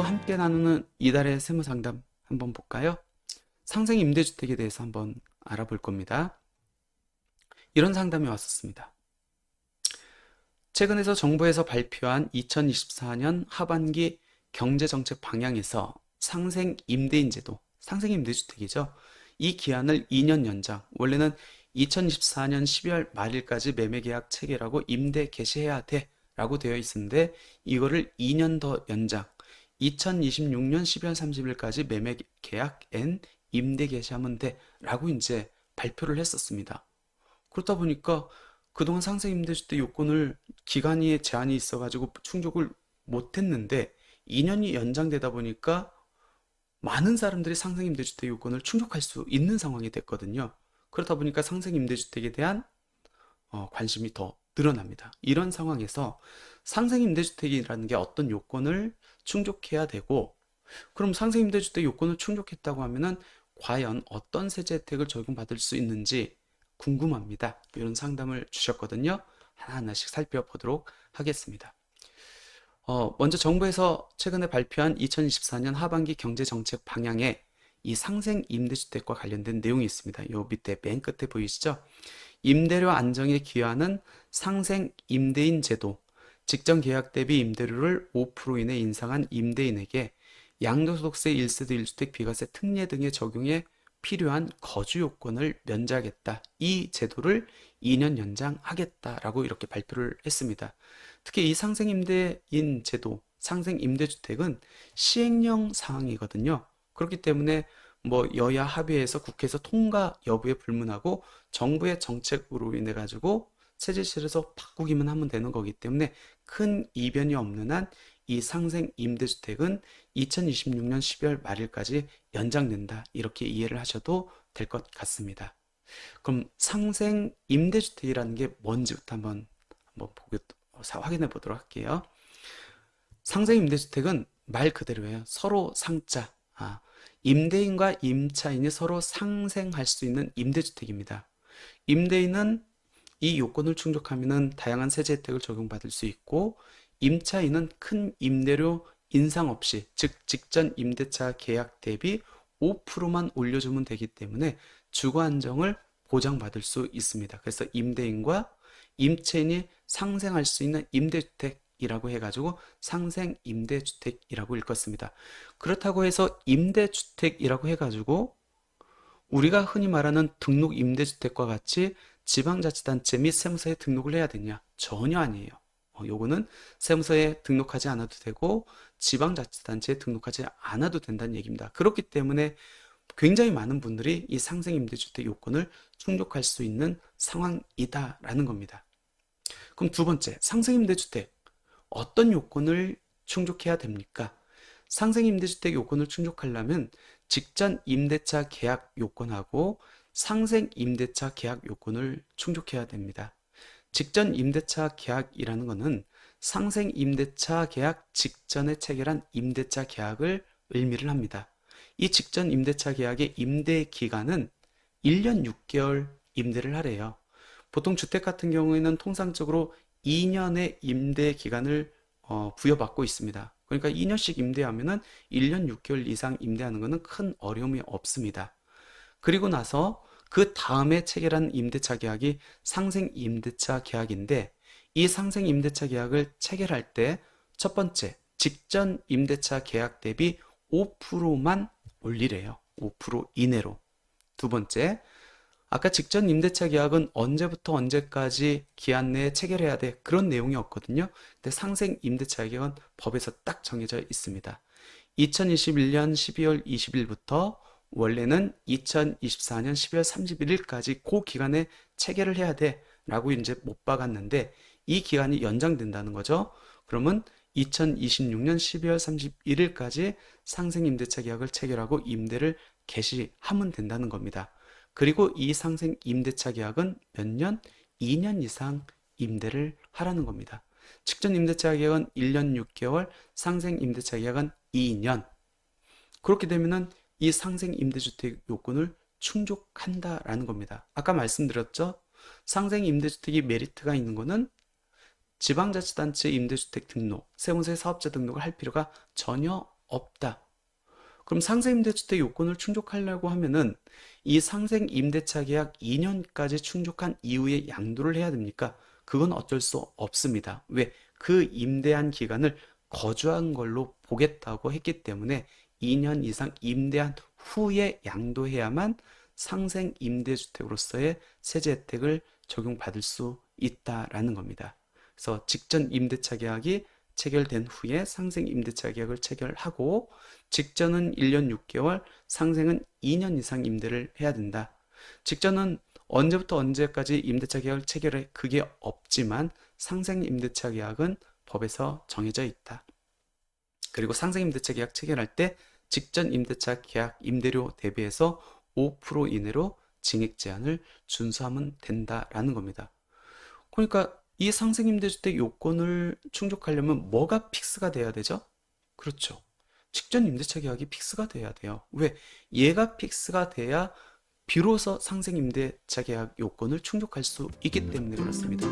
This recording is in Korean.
오늘도 함께 나누는 이달의 세무상담 한번 볼까요? 상생 임대주택에 대해서 한번 알아볼 겁니다. 이런 상담이 왔었습니다. 최근에서 정부에서 발표한 2024년 하반기 경제정책 방향에서 상생 임대인 제도, 상생 임대주택이죠. 이 기한을 2년 연장, 원래는 2024년 12월 말일까지 매매계약 체결하고 임대 개시해야 돼 라고 되어 있었는데 이거를 2년 더 연장, 2026년 12월 30일까지 매매계약 앤 임대 개시하면 돼 라고 이제 발표를 했었습니다. 그렇다 보니까 그동안 상생 임대주택 요건을 기간이 제한이 있어가지고 충족을 못했는데 2년이 연장되다 보니까 많은 사람들이 상생 임대주택 요건을 충족할 수 있는 상황이 됐거든요. 그렇다 보니까 상생 임대주택에 대한 관심이 더 늘어납니다. 이런 상황에서 상생 임대주택이라는 게 어떤 요건을 충족해야 되고, 그럼 상생 임대주택 요건을 충족했다고 하면은 과연 어떤 세제 혜택을 적용받을 수 있는지 궁금합니다. 이런 상담을 주셨거든요. 하나하나씩 살펴보도록 하겠습니다. 먼저 정부에서 최근에 발표한 2024년 하반기 경제정책 방향에 이 상생 임대주택과 관련된 내용이 있습니다. 요 밑에 맨 끝에 보이시죠? 임대료 안정에 기여하는 상생 임대인 제도, 직전 계약 대비 임대료를 5% 이내 인상한 임대인에게 양도소득세 1세대 1주택 비과세 특례 등의 적용에 필요한 거주 요건을 면제하겠다. 이 제도를 2년 연장하겠다라고 이렇게 발표를 했습니다. 특히 이 상생 임대인 제도, 상생 임대주택은 시행령 사항이거든요. 그렇기 때문에 뭐 여야 합의해서 국회에서 통과 여부에 불문하고 정부의 정책으로 인해 가지고 세제실에서 바꾸기만 하면 되는 거기 때문에 큰 이변이 없는 한 이 상생 임대주택은 2026년 12월 말일까지 연장된다. 이렇게 이해를 하셔도 될 것 같습니다. 그럼 상생 임대주택이라는 게 뭔지부터 한번 확인해 보도록 할게요. 상생 임대주택은 말 그대로예요. 서로 상자. 임대인과 임차인이 서로 상생할 수 있는 임대주택입니다. 임대인은 이 요건을 충족하면 다양한 세제 혜택을 적용받을 수 있고, 임차인은 큰 임대료 인상 없이, 즉 직전 임대차 계약 대비 5%만 올려주면 되기 때문에 주거 안정을 보장받을 수 있습니다. 그래서 임대인과 임차인이 상생할 수 있는 임대주택이라고 해가지고 상생 임대주택이라고 읽었습니다. 그렇다고 해서 임대주택이라고 해가지고 우리가 흔히 말하는 등록 임대주택과 같이 지방자치단체 및 세무서에 등록을 해야 되냐? 전혀 아니에요. 요거는 세무서에 등록하지 않아도 되고 지방자치단체에 등록하지 않아도 된다는 얘기입니다. 그렇기 때문에 굉장히 많은 분들이 이 상생임대주택 요건을 충족할 수 있는 상황이다라는 겁니다. 그럼 두 번째, 상생임대주택 어떤 요건을 충족해야 됩니까? 상생임대주택 요건을 충족하려면 직전 임대차 계약 요건하고 상생임대차 계약 요건을 충족해야 됩니다. 직전 임대차 계약이라는 것은 상생 임대차 계약 직전에 체결한 임대차 계약을 의미를 합니다. 이 직전 임대차 계약의 임대 기간은 1년 6개월 임대를 하래요. 보통 주택 같은 경우에는 통상적으로 2년의 임대 기간을 부여받고 있습니다. 그러니까 2년씩 임대하면은 1년 6개월 이상 임대하는 것은 큰 어려움이 없습니다. 그리고 나서 그 다음에 체결한 임대차 계약이 상생 임대차 계약인데, 이 상생 임대차 계약을 체결할 때 첫 번째, 직전 임대차 계약 대비 5%만 올리래요. 5% 이내로. 두 번째, 아까 직전 임대차 계약은 언제부터 언제까지 기한 내에 체결해야 돼, 그런 내용이 없거든요. 근데 상생 임대차 계약은 법에서 딱 정해져 있습니다. 2021년 12월 20일부터 원래는 2024년 12월 31일까지 그 기간에 체결을 해야 돼 라고 이제 못 박았는데 이 기간이 연장된다는 거죠. 그러면 2026년 12월 31일까지 상생 임대차 계약을 체결하고 임대를 개시하면 된다는 겁니다. 그리고 이 상생 임대차 계약은 몇 년? 2년 이상 임대를 하라는 겁니다. 직전 임대차 계약은 1년 6개월, 상생 임대차 계약은 2년. 그렇게 되면은 이 상생 임대주택 요건을 충족한다라는 겁니다. 아까 말씀드렸죠? 상생 임대주택이 메리트가 있는 거는 지방자치단체 임대주택 등록, 세무서에 사업자 등록을 할 필요가 전혀 없다. 그럼 상생임대주택 요건을 충족하려고 하면은 이 상생임대차 계약 2년까지 충족한 이후에 양도를 해야 됩니까? 그건 어쩔 수 없습니다. 왜? 그 임대한 기간을 거주한 걸로 보겠다고 했기 때문에 2년 이상 임대한 후에 양도해야만 상생임대주택으로서의 세제 혜택을 적용받을 수 있다라는 겁니다. 그래서 직전 임대차 계약이 체결된 후에 상생 임대차 계약을 체결하고 직전은 1년 6개월, 상생은 2년 이상 임대를 해야 된다. 직전은 언제부터 언제까지 임대차 계약을 체결해? 그게 없지만 상생 임대차 계약은 법에서 정해져 있다. 그리고 상생 임대차 계약 체결할 때 직전 임대차 계약 임대료 대비해서 5% 이내로 증액 제한을 준수하면 된다라는 겁니다. 그러니까 이 상생임대주택 요건을 충족하려면 뭐가 픽스가 돼야 되죠? 그렇죠. 직전 임대차 계약이 픽스가 돼야 돼요. 왜? 얘가 픽스가 돼야 비로소 상생임대차 계약 요건을 충족할 수 있기 때문에 그렇습니다.